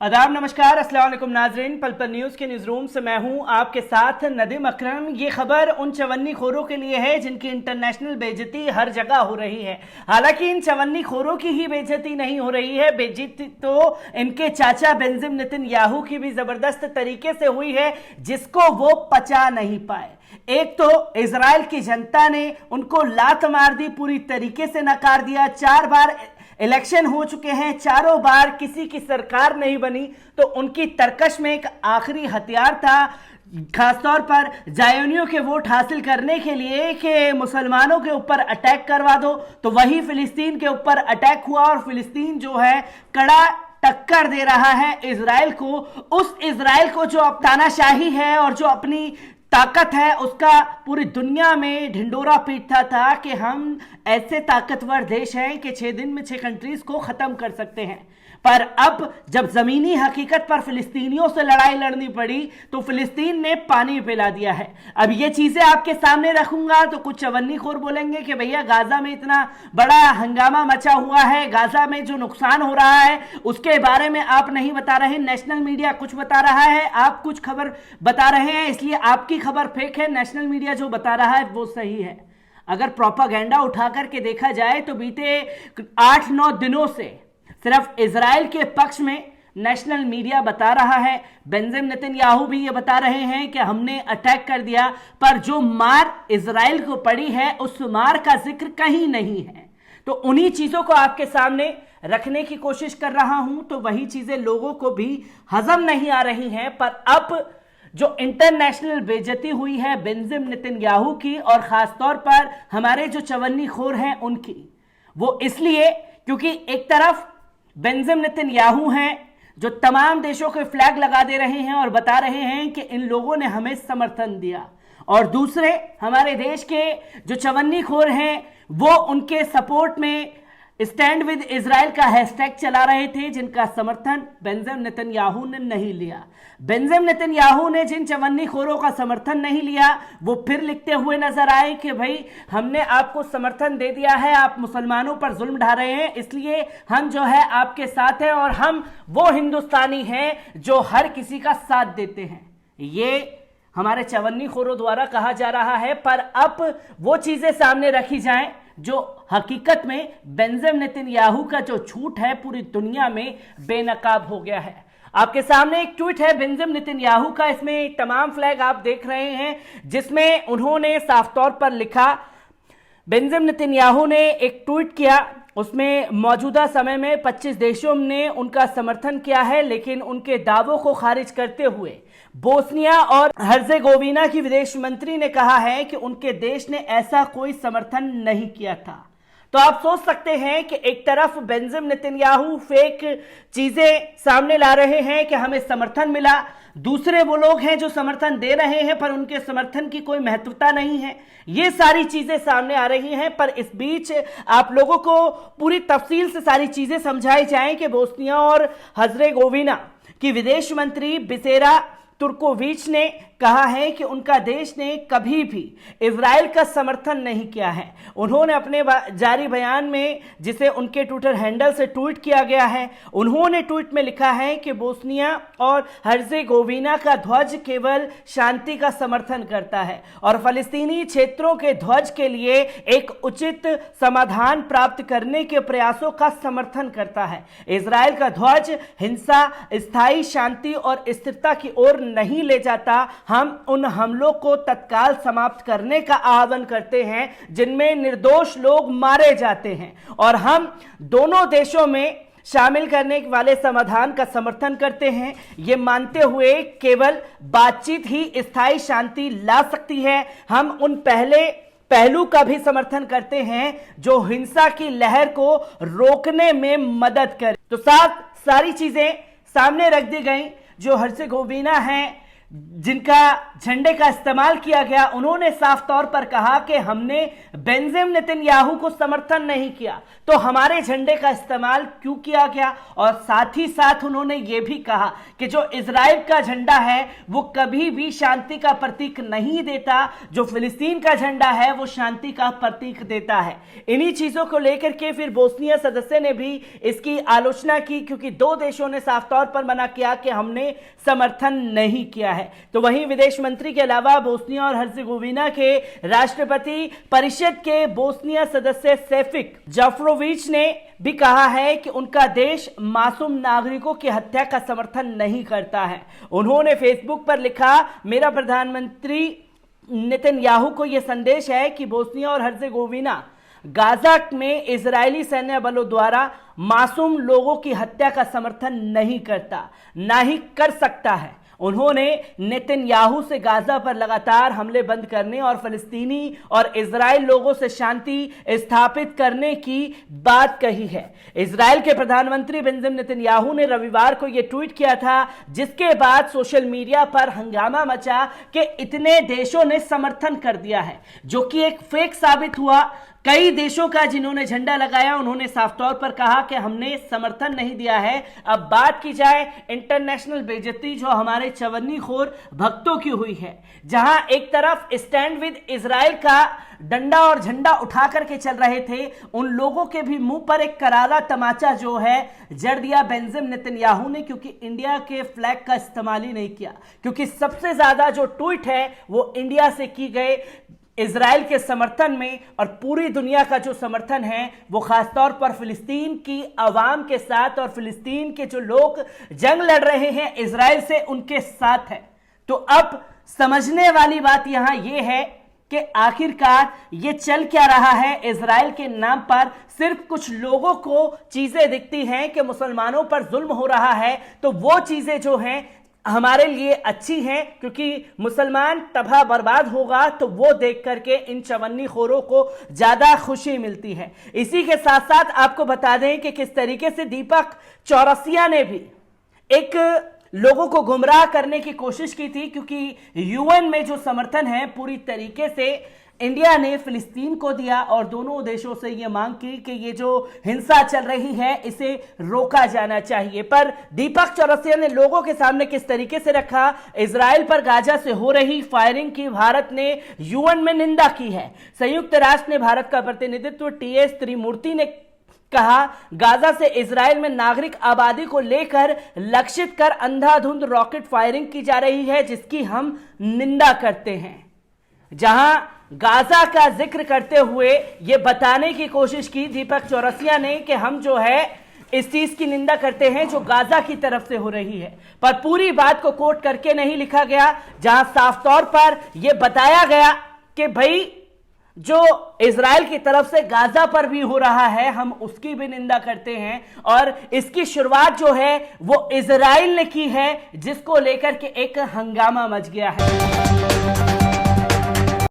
आदाब, नमस्कार, अस्सलाम वालेकुम नाजरीन। पल पल न्यूज़ के न्यूज़ रूम से मैं हूं आपके साथ नदीम अकरम। ये खबर उन चवन्नी खोरों के लिए है जिनकी इंटरनेशनल बेइज्जती हर जगह हो रही है। हालांकि इन चवन्नी खोरों की ही बेइज्जती नहीं हो रही है, बेइज्जती तो इनके चाचा बेंजामिन नेतन्याहू की भी ज़बरदस्त तरीके से हुई है, जिसको वो पचा नहीं पाए। एक तो इजराइल की जनता ने उनको लात मार दी, पूरी तरीके से नकार दिया। 4 बार इलेक्शन हो चुके हैं, चारों बार किसी की सरकार नहीं बनी, तो उनकी तरकश में एक आखिरी हथियार था, खासतौर पर जायोनियों के वोट हासिल करने के लिए कि मुसलमानों के ऊपर अटैक करवा दो। तो वही फिलिस्तीन के ऊपर अटैक हुआ और फिलिस्तीन जो है कड़ा टक्कर दे रहा है इजराइल को। उस इजराइल को जो अब तानाशाही है और जो अपनी ताकत है उसका पूरी दुनिया में ढिंडोरा पीटता था कि हम ऐसे ताकतवर देश हैं कि 6 दिन में 6 कंट्रीज को खत्म कर सकते हैं। पर अब जब जमीनी हकीकत पर फिलिस्तीनियों से लड़ाई लड़नी पड़ी तो फिलिस्तीन ने पानी पिला दिया है। अब ये चीजें आपके सामने रखूंगा तो कुछ चवन्नी खोर बोलेंगे कि भैया गाजा में इतना बड़ा हंगामा मचा हुआ है, गाजा में जो नुकसान हो रहा है उसके बारे में आप नहीं बता रहे, नेशनल मीडिया कुछ बता रहा है, आप कुछ खबर बता रहे हैं, इसलिए आपकी खबर फेक है, नेशनल मीडिया जो बता रहा है वो सही है। अगर प्रोपागेंडा उठा करके देखा जाए तो बीते 8-9 दिनों से सिर्फ इजराइल के पक्ष में नेशनल मीडिया बता रहा है, बेंजामिन नेतन्याहू भी ये बता रहे हैं कि हमने अटैक कर दिया, पर जो मार इजराइल को पड़ी है उस मार का जिक्र कहीं नहीं है। तो उन्हीं चीजों को आपके सामने रखने की कोशिश कर रहा हूं, तो वही चीजें लोगों को भी हजम नहीं आ रही हैं। पर अब जो इंटरनेशनल बेइज्जती हुई है बेंजामिन नेतन्याहू की और खासतौर पर हमारे जो चवन्नी खोर हैं उनकी, वो इसलिए क्योंकि एक तरफ बेंजामिन नेतन्याहू हैं जो तमाम देशों के फ्लैग लगा दे रहे हैं और बता रहे हैं कि इन लोगों ने हमें समर्थन दिया, और दूसरे हमारे देश के जो चवन्नी खोर हैं वो उनके सपोर्ट में स्टैंड विद इजराइल का हैशटैग चला रहे थे, जिनका समर्थन बेंजामिन नेतन्याहू ने नहीं लिया। बेंजामिन नेतन्याहू ने जिन चवन्नी खोरों का समर्थन नहीं लिया वो फिर लिखते हुए नजर आए कि भाई हमने आपको समर्थन दे दिया है, आप मुसलमानों पर जुल्म ढा रहे हैं, इसलिए हम जो है आपके साथ हैं और हम वो हिंदुस्तानी हैं जो हर किसी का साथ देते हैं। ये हमारे चवन्नी खोरों द्वारा कहा जा रहा है। पर अब वो चीजें सामने रखी जाएं जो हकीकत में बेंजामिन नेतन्याहू का जो झूठ है पूरी दुनिया में बेनकाब हो गया है। आपके सामने एक ट्वीट है बेंजामिन नेतन्याहू का, इसमें तमाम फ्लैग आप देख रहे हैं, जिसमें उन्होंने साफ तौर पर लिखा, बेंजामिन नेतन्याहू ने एक ट्वीट किया, उसमें मौजूदा समय में 25 देशों ने उनका समर्थन किया है, लेकिन उनके दावों को खारिज करते हुए बोस्निया और हर्जेगोविना की विदेश मंत्री ने कहा है कि उनके देश ने ऐसा कोई समर्थन नहीं किया था। तो आप सोच सकते हैं कि एक तरफ बेंजामिन नेतन्याहू फेक चीजें सामने ला रहे हैं कि हमें समर्थन मिला, दूसरे वो लोग हैं जो समर्थन दे रहे हैं पर उनके समर्थन की कोई महत्वता नहीं है। ये सारी चीजें सामने आ रही हैं, पर इस बीच आप लोगों को पूरी तफसील से सारी चीजें समझाई जाएं कि बोस्निया और हर्जेगोविना की विदेश मंत्री बिसेरा तुर्कोविच ने कहा है कि उनका देश ने कभी भी इजराइल का समर्थन नहीं किया है। उन्होंने अपने जारी बयान में, जिसे उनके ट्विटर हैंडल से ट्वीट किया गया है, उन्होंने ट्वीट में लिखा है कि बोस्निया और हर्जेगोविना का ध्वज केवल शांति का समर्थन करता है और फलस्तीनी क्षेत्रों के ध्वज के लिए एक उचित समाधान प्राप्त करने के प्रयासों का समर्थन करता है। इजराइल का ध्वज हिंसा, स्थायी शांति और स्थिरता की ओर नहीं ले जाता। हम उन हमलों को तत्काल समाप्त करने का आह्वान करते हैं जिनमें निर्दोष लोग मारे जाते हैं, और हम दोनों देशों में शामिल करने वाले समाधान का समर्थन करते हैं, ये मानते हुए केवल बातचीत ही स्थायी शांति ला सकती है। हम उन पहलू का भी समर्थन करते हैं जो हिंसा की लहर को रोकने में मदद करे। तो सारी चीजें सामने रख दी गई। जो हर्जेगोविना है, जिनका झंडे का इस्तेमाल किया गया, उन्होंने साफ तौर पर कहा कि हमने बेंजामिन नेतन्याहू को समर्थन नहीं किया, तो हमारे झंडे का इस्तेमाल क्यों किया गया। और साथ ही साथ उन्होंने यह भी कहा कि जो इजराइल का झंडा है वो कभी भी शांति का प्रतीक नहीं देता, जो फिलिस्तीन का झंडा है वो शांति का प्रतीक देता है। इन्हीं चीजों को लेकर के फिर बोस्निया सदस्य ने भी इसकी आलोचना की, क्योंकि दो देशों ने साफ तौर पर मना किया कि हमने समर्थन नहीं किया है। तो वहीं विदेश मंत्री के अलावा बोस्निया और हर्जेगोविना के राष्ट्रपति परिषद के बोस्निया सदस्य सेफिक जाफरोविच ने भी कहा है कि उनका देश मासूम नागरिकों की हत्या का समर्थन नहीं करता है। उन्होंने फेसबुक पर लिखा, मेरा प्रधानमंत्री नेतन्याहू को यह संदेश है कि बोस्निया और हर्जेगोविना गाजा में इजरायली सैन्य बलों द्वारा मासूम लोगों की हत्या का समर्थन नहीं करता, ना ही कर सकता है। उन्होंने नेतन्याहू से गाजा पर लगातार हमले बंद करने और फिलिस्तीनी और इजराइल लोगों से शांति स्थापित करने की बात कही है। इजराइल के प्रधानमंत्री बेंजामिन नेतन्याहू ने रविवार को यह ट्वीट किया था, जिसके बाद सोशल मीडिया पर हंगामा मचा कि इतने देशों ने समर्थन कर दिया है, जो कि एक फेक साबित हुआ। कई देशों का जिन्होंने झंडा लगाया उन्होंने साफ तौर पर कहा कि हमने समर्थन नहीं दिया है। अब बात की जाए इंटरनेशनल बेइज्जती जो हमारे चवन्नीखोर भक्तों की हुई है, जहां एक तरफ स्टैंड विद इजराइल का डंडा और झंडा उठा करके चल रहे थे, उन लोगों के भी मुंह पर एक करारा तमाचा जो है जड़ दिया बेंजामिन नेतन्याहू ने, क्योंकि इंडिया के फ्लैग का इस्तेमाल ही नहीं किया। क्योंकि सबसे ज्यादा जो ट्वीट है वो इंडिया से की गए इजराइल के समर्थन में, और पूरी दुनिया का जो समर्थन है वो खासतौर पर फिलिस्तीन की आवाम के साथ और फिलिस्तीन के जो लोग जंग लड़ रहे हैं इजराइल से, उनके साथ है। तो अब समझने वाली बात यहां यह है कि आखिरकार ये चल क्या रहा है। इजराइल के नाम पर सिर्फ कुछ लोगों को चीजें दिखती हैं कि मुसलमानों पर जुल्म हो रहा है, तो वो चीजें जो हैं हमारे लिए अच्छी हैं, क्योंकि मुसलमान तबाह बर्बाद होगा तो वो देख करके इन चवन्नीखोरों को ज्यादा खुशी मिलती है। इसी के साथ साथ आपको बता दें कि किस तरीके से दीपक चौरसिया ने भी एक लोगों को गुमराह करने की कोशिश की थी, क्योंकि यूएन में जो समर्थन है पूरी तरीके से इंडिया ने फिलिस्तीन को दिया और दोनों देशों से यह मांग की कि ये जो हिंसा चल रही है इसे रोका जाना चाहिए। पर दीपक चौरसिया ने लोगों के सामने किस तरीके से रखा, इजराइल पर गाजा से हो रही फायरिंग की भारत ने यूएन में निंदा की है। संयुक्त राष्ट्र ने भारत का प्रतिनिधित्व टीएस त्रिमूर्ति ने कहा, गाजा से इजराइल में नागरिक आबादी को लेकर लक्षित कर अंधाधुंध रॉकेट फायरिंग की जा रही है, जिसकी हम निंदा करते हैं। जहां गाजा का जिक्र करते हुए यह बताने की कोशिश की दीपक चौरसिया ने कि हम जो है इस चीज की निंदा करते हैं जो गाजा की तरफ से हो रही है, पर पूरी बात को कोट करके नहीं लिखा गया, जहां साफ तौर पर यह बताया गया कि भाई जो इजराइल की तरफ से गाजा पर भी हो रहा है हम उसकी भी निंदा करते हैं, और इसकी शुरुआत जो है वो इजराइल ने की है, जिसको लेकर के एक हंगामा मच गया है।